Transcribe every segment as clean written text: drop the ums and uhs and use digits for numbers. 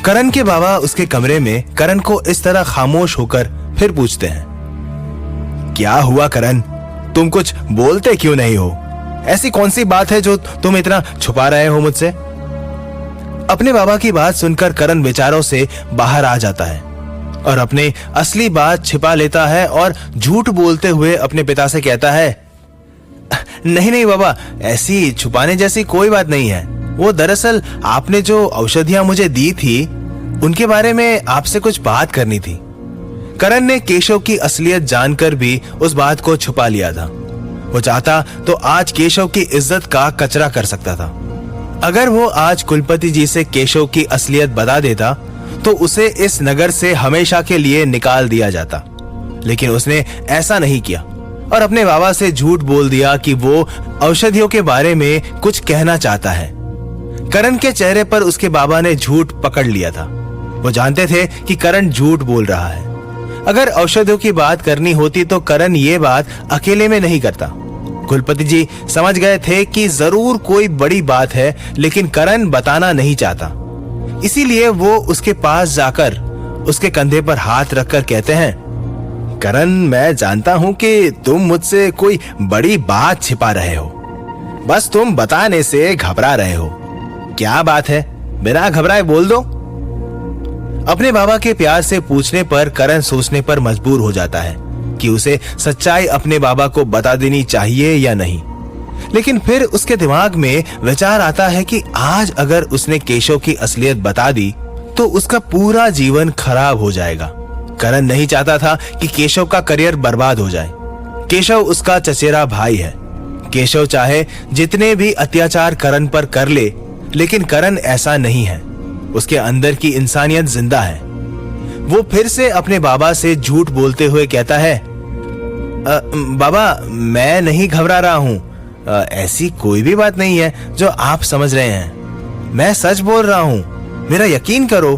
करण के बाबा उसके कमरे में करण को इस तरह खामोश होकर फिर पूछते हैं, क्या हुआ करण, तुम कुछ बोलते क्यों नहीं हो? ऐसी कौन सी बात है जो तुम इतना छुपा रहे हो मुझसे? अपने बाबा की बात सुनकर करण विचारों से बाहर आ जाता है और अपने असली बात छिपा लेता है और झूठ बोलते हुए अपने पिता से कहता है, नहीं नहीं बाबा, ऐसी छुपाने जैसी कोई बात नहीं है। वो दरअसल आपने जो औषधियां मुझे दी थी उनके बारे में आपसे कुछ बात करनी थी। करण ने केशव की असलियत जानकर भी उस बात को छुपा लिया था। वो चाहता तो आज केशव की इज्जत का कचरा कर सकता था। अगर वो आज कुलपति जी से केशव की असलियत बता देता तो उसे इस नगर से हमेशा के लिए निकाल दिया जाता, लेकिन उसने ऐसा नहीं किया और अपने बाबा से झूठ बोल दिया कि वो औषधियों के बारे में कुछ कहना चाहता है। करण के चेहरे पर उसके बाबा ने झूठ पकड़ लिया था। वो जानते थे कि करण झूठ बोल रहा है। अगर औषधियों की बात करनी होती तो करण ये बात अकेले में नहीं करता। कुलपति जी समझ गए थे कि जरूर कोई बड़ी बात है, लेकिन करण बताना नहीं चाहता। इसीलिए वो उसके पास जाकर उसके कंधे पर हाथ रखकर कहते हैं, करण, मैं जानता हूं कि तुम मुझसे कोई बड़ी बात छिपा रहे हो, बस तुम बताने से घबरा रहे हो। क्या बात है, बिना घबराए बोल दो। अपने बाबा के प्यार से पूछने पर करण सोचने पर मजबूर हो जाता है कि उसे सच्चाई अपने बाबा को बता देनी चाहिए या नहीं। लेकिन फिर उसके दिमाग में विचार आता है कि आज अगर उसने केशव की असलियत बता दी तो उसका पूरा जीवन खराब हो जाएगा। करण नहीं चाहता था कि केशव का करियर बर्बाद हो जाए। केशव उसका चचेरा भाई है। केशव चाहे जितने भी अत्याचार करण पर कर ले, लेकिन करण ऐसा नहीं है। उसके अंदर की इंसानियत जिंदा है। वो फिर से अपने बाबा से झूठ बोलते हुए कहता है, बाबा, मैं नहीं घबरा रहा हूं। ऐसी कोई भी बात नहीं है जो आप समझ रहे हैं। मैं सच बोल रहा हूं, मेरा यकीन करो।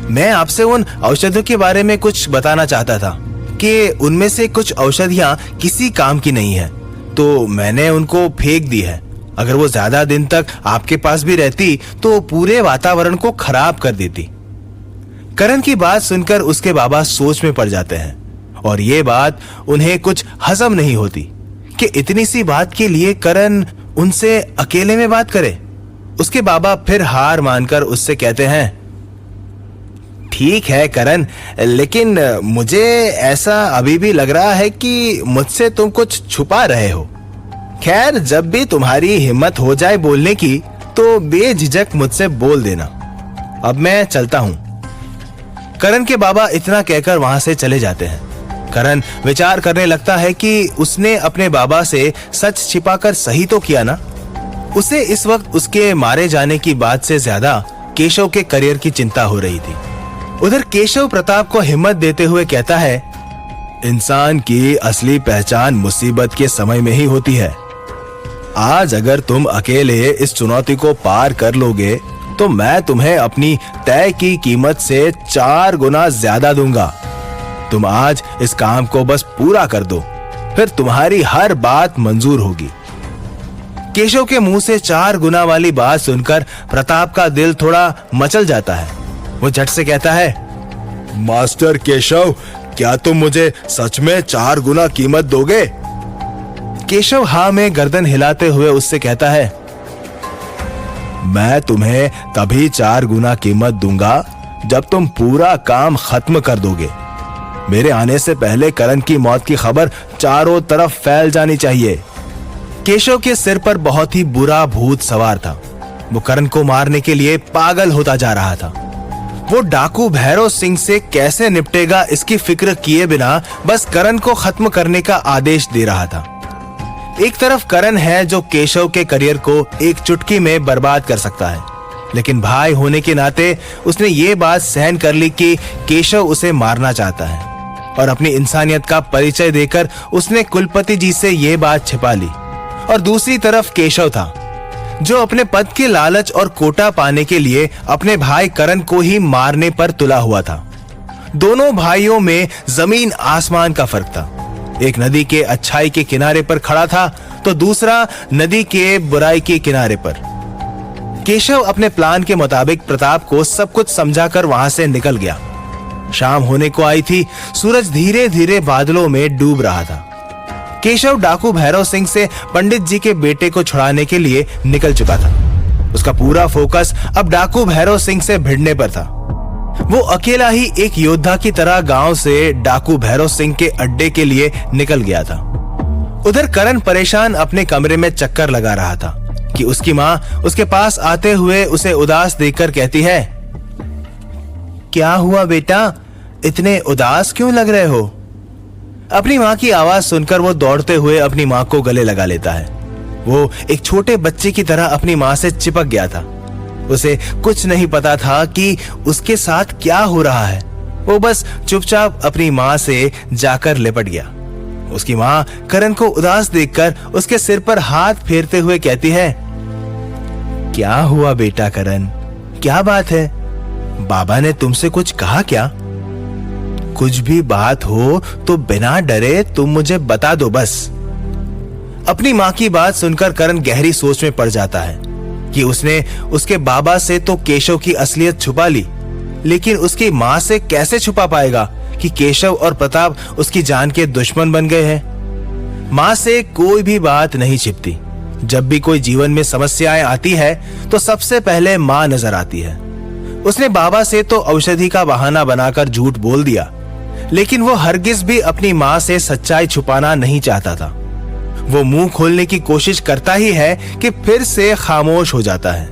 मैं आपसे उन औषधियों के बारे में कुछ बताना चाहता था कि उनमें से कुछ औषधियां किसी काम की नहीं है, तो मैंने उनको फेंक दी है। अगर वो ज्यादा दिन तक आपके पास भी रहती तो पूरे वातावरण को खराब कर देती। करण की बात सुनकर उसके बाबा सोच में पड़ जाते हैं और ये बात उन्हें कुछ हजम नहीं होती कि इतनी सी बात के लिए करण उनसे अकेले में बात करे। उसके बाबा फिर हार मानकर उससे कहते हैं, ठीक है करण, लेकिन मुझे ऐसा अभी भी लग रहा है कि मुझसे तुम कुछ छुपा रहे हो। खैर, जब भी तुम्हारी हिम्मत हो जाए बोलने की तो बेझिझक मुझसे बोल देना। अब मैं चलता हूं। करण के बाबा इतना कहकर वहां से चले जाते हैं। करण विचार करने लगता है कि उसने अपने बाबा से सच छिपाकर सही तो किया ना। उसे इस वक्त उसके मारे जाने की बात से ज्यादा केशव के करियर की चिंता हो रही थी। उधर केशव प्रताप को हिम्मत देते हुए कहता है, इंसान की असली पहचान मुसीबत के समय में ही होती है। आज अगर तुम अकेले इस चुनौती को पार कर लोगे तो मैं तुम्हें अपनी तय की कीमत से 4 गुना ज्यादा दूंगा। तुम आज इस काम को बस पूरा कर दो, फिर तुम्हारी हर बात मंजूर होगी। केशव के मुंह से 4 गुना वाली बात सुनकर प्रताप का दिल थोड़ा मचल जाता है। वो झट से कहता है, मास्टर केशव, क्या तुम मुझे सच में 4 गुना कीमत दोगे? केशव हाँ में गर्दन हिलाते हुए उससे कहता है, मैं तुम्हें तभी 4 गुना कीमत दूंगा जब तुम पूरा काम खत्म कर दोगे। मेरे आने से पहले करण की मौत की खबर चारों तरफ फैल जानी चाहिए। केशव के सिर पर बहुत ही बुरा भूत सवार था। वो करण को मारने के लिए पागल होता जा रहा था। वो डाकू भैरव सिंह से कैसे निपटेगा इसकी फिक्र किए बिना बस करण को खत्म करने का आदेश दे रहा था। एक तरफ करण है जो केशव के करियर को एक चुटकी में बर्बाद कर सकता है, लेकिन भाई होने के नाते उसने ये बात सहन कर ली कि केशव उसे मारना चाहता है और अपनी इंसानियत का परिचय देकर उसने कुलपति जी से ये बात छिपा ली। और दूसरी तरफ केशव था जो अपने पद के लालच और कोटा पाने के लिए अपने भाई करण को ही मारने पर तुला हुआ था। दोनों भाइयों में जमीन आसमान का फर्क था। एक नदी के अच्छाई के किनारे पर खड़ा था तो दूसरा नदी के बुराई के किनारे पर। केशव अपने प्लान के मुताबिक प्रताप को सब कुछ समझाकर वहां से निकल गया। शाम होने को आई थी, सूरज धीरे धीरे बादलों में डूब रहा था। केशव डाकू भैरव सिंह से पंडित जी के बेटे को छुड़ाने के लिए निकल चुका था। उसका पूरा फोकस अब डाकू भैरव सिंह से भिड़ने पर था। वो अकेला ही एक योद्धा की तरह गांव से डाकू भैरव सिंह के अड्डे के लिए निकल गया था। उधर करण परेशान अपने कमरे में चक्कर लगा रहा था कि उसकी माँ उसके पास आते हुए उसे उदास देखकर कहती है, क्या हुआ बेटा, इतने उदास क्यों लग रहे हो? अपनी माँ की आवाज सुनकर वो दौड़ते हुए अपनी माँ को गले लगा लेता है। वो एक छोटे बच्चे की तरह अपनी माँ से चिपक गया था। उसे कुछ नहीं पता था कि उसके साथ क्या हो रहा है। वो बस चुपचाप अपनी माँ से जाकर लिपट गया। उसकी माँ करण को उदास देखकर उसके सिर पर हाथ फेरते हुए कहती है, क्या हुआ बेटा करण, क्या बात है? बाबा ने तुमसे कुछ कहा क्या? कुछ भी बात हो तो बिना डरे तुम मुझे बता दो बस। अपनी माँ की बात सुनकर करण गहरी सोच में पड़ जाता है कि उसने उसके बाबा से तो केशव की असलियत छुपा ली, लेकिन उसकी माँ से कैसे छुपा पाएगा कि केशव और प्रताप उसकी जान के दुश्मन बन गए हैं। माँ से कोई भी बात नहीं छिपती। जब भी कोई जीवन में समस्याएं आती है तो सबसे पहले माँ नजर आती है। उसने बाबा से तो औषधि का बहाना बनाकर झूठ बोल दिया, लेकिन वो हरगिज भी अपनी माँ से सच्चाई छुपाना नहीं चाहता था। वो मुंह खोलने की कोशिश करता ही है कि फिर से खामोश हो जाता है।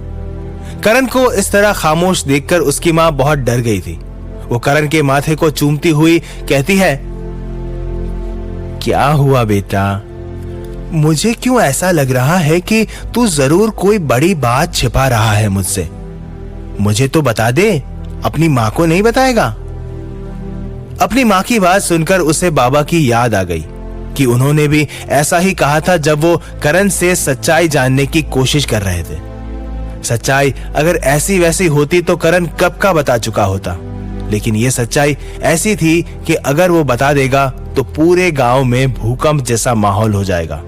करण को इस तरह खामोश देखकर उसकी माँ बहुत डर गई थी। वो करण के माथे को चूमती हुई कहती है, क्या हुआ बेटा? मुझे क्यों ऐसा लग रहा है कि तू जरूर कोई बड़ी बात छिपा रहा है मुझसे। मुझे तो बता दे, अपनी माँ को नहीं बताएगा? अपनी माँ की बात सुनकर उसे बाबा की याद आ गई कि उन्होंने भी ऐसा ही कहा था जब वो करण से सच्चाई जानने की कोशिश कर रहे थे। सच्चाई अगर ऐसी वैसी होती तो करण कब का बता चुका होता, लेकिन ये सच्चाई ऐसी थी कि अगर वो बता देगा तो पूरे गांव में भूकंप जैसा माहौल हो जाएगा।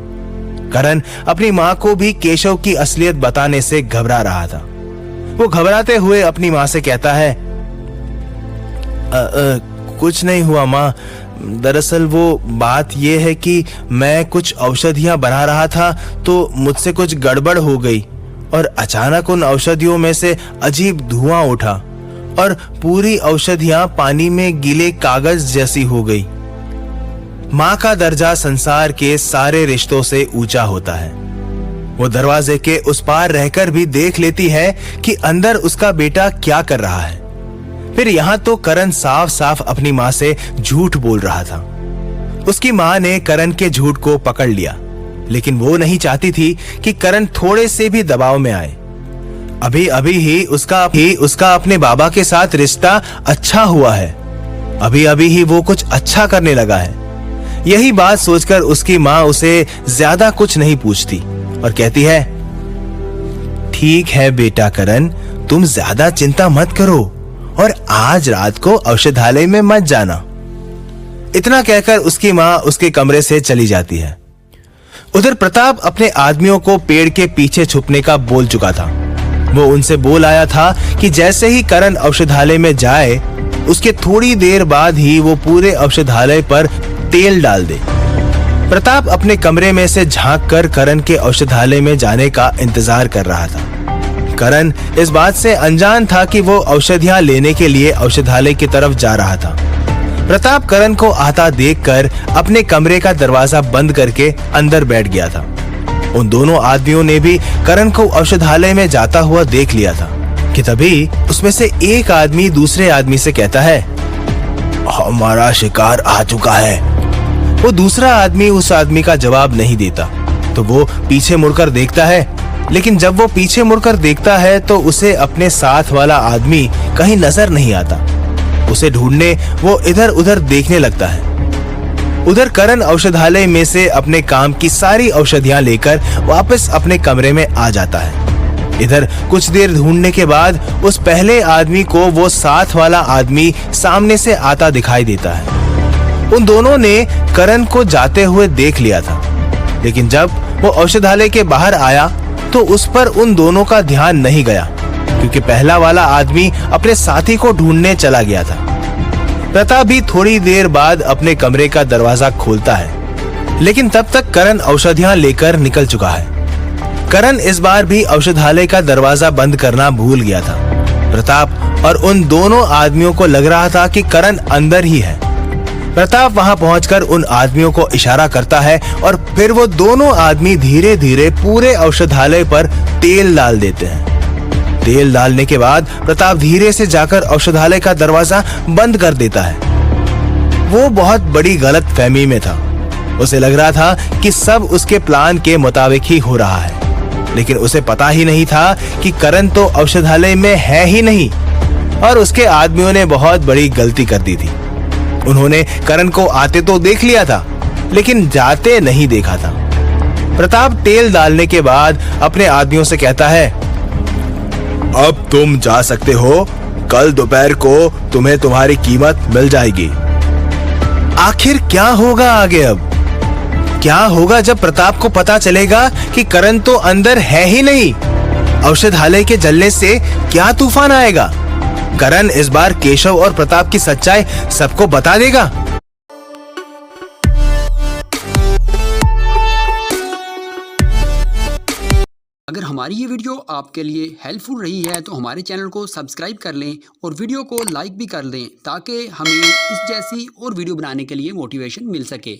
करण अपनी माँ को भी केशव की असलियत बताने से घबरा रहा था। वो घबराते हुए अपनी माँ से कहता है, कुछ नहीं हुआ माँ, दरअसल वो बात यह है कि मैं कुछ औषधियां बना रहा था तो मुझसे कुछ गड़बड़ हो गई और अचानक उन औषधियों में से अजीब धुआं उठा और पूरी औषधियां पानी में गीले कागज जैसी हो गई। माँ का दर्जा संसार के सारे रिश्तों से ऊंचा होता है। वो दरवाजे के उस पार रहकर भी देख लेती है कि अंदर उसका बेटा क्या कर रहा है। फिर यहाँ तो करण साफ साफ अपनी माँ से झूठ बोल रहा था। उसकी माँ ने करण के झूठ को पकड़ लिया, लेकिन वो नहीं चाहती थी कि करण थोड़े से भी दबाव में आए। अभी अभी ही उसका अपने बाबा के साथ रिश्ता अच्छा हुआ है। अभी अभी ही वो कुछ अच्छा करने लगा है। यही बात सोचकर उसकी माँ उसे ज्यादा कुछ नहीं पूछती और कहती है, ठीक है बेटा करण, तुम ज्यादा चिंता मत करो और आज रात को औषधालय में मत जाना। इतना कहकर उसकी माँ उसके कमरे से चली जाती है। उधर प्रताप अपने आदमियों को पेड़ के पीछे छुपने का बोल चुका था। वो उनसे बोल आया था कि जैसे ही करण औषधालय में जाए उसके थोड़ी देर बाद ही वो पूरे औषधालय पर तेल डाल दे। प्रताप अपने कमरे में से झांक कर करण के औषधालय में जाने का इंतजार कर रहा था। करण इस बात से अनजान था कि वो औषधियां लेने के लिए औषधालय की तरफ जा रहा था। प्रताप करण को आता देखकर अपने कमरे का दरवाजा बंद करके अंदर बैठ गया था। उन दोनों आदमियों ने भी करण को औषधालय में जाता हुआ देख लिया था कि तभी उसमें से एक आदमी दूसरे आदमी से कहता है, हमारा शिकार आ चुका है। वो दूसरा आदमी उस आदमी का जवाब नहीं देता तो वो पीछे मुड़कर देखता है, लेकिन जब वो पीछे मुड़कर देखता है तो उसे अपने साथ वाला आदमी कहीं नजर नहीं आता। उसे ढूंढने वो इधर उधर देखने लगता है। उधर करण औषधालय में से अपने काम की सारी औषधियां लेकर वापस अपने कमरे में आ जाता है। इधर कुछ देर ढूंढने के बाद उस पहले आदमी को वो साथ वाला आदमी सामने से आता दिखाई देता है। उन दोनों ने करण को जाते हुए देख लिया था, लेकिन जब वो औषधालय के बाहर आया तो उस पर उन दोनों का ध्यान नहीं गया, क्योंकि पहला वाला आदमी अपने साथी को ढूंढने चला गया था। प्रताप भी थोड़ी देर बाद अपने कमरे का दरवाजा खोलता है, लेकिन तब तक करण औषधियां लेकर निकल चुका है। करण इस बार भी औषधालय का दरवाजा बंद करना भूल गया था। प्रताप और उन दोनों आदमियों को लग रहा था कि करण अंदर ही है। प्रताप वहां पहुंचकर उन आदमियों को इशारा करता है और फिर वो दोनों आदमी धीरे धीरे पूरे औषधालय पर तेल डाल देते हैं। तेल डालने के बाद प्रताप धीरे से जाकर औषधालय का दरवाजा बंद कर देता है। वो बहुत बड़ी गलतफहमी में था। उसे लग रहा था कि सब उसके प्लान के मुताबिक ही हो रहा है, लेकिन उसे पता ही नहीं था कि करण तो औषधालय में है ही नहीं और उसके आदमियों ने बहुत बड़ी गलती कर दी थी। उन्होंने करण को आते तो देख लिया था, लेकिन जाते नहीं देखा था। प्रताप तेल डालने के बाद अपने आदमियों से कहता है, अब तुम जा सकते हो। कल दोपहर को तुम्हें तुम्हारी कीमत मिल जाएगी। आखिर क्या होगा आगे? अब क्या होगा जब प्रताप को पता चलेगा कि करण तो अंदर है ही नहीं? औषधालय के जलने से क्या तूफान आएगा? करण इस बार केशव और प्रताप की सच्चाई सबको बता देगा। अगर हमारी ये वीडियो आपके लिए हेल्पफुल रही है तो हमारे चैनल को सब्सक्राइब कर लें और वीडियो को लाइक भी कर दें, ताकि हमें इस जैसी और वीडियो बनाने के लिए मोटिवेशन मिल सके।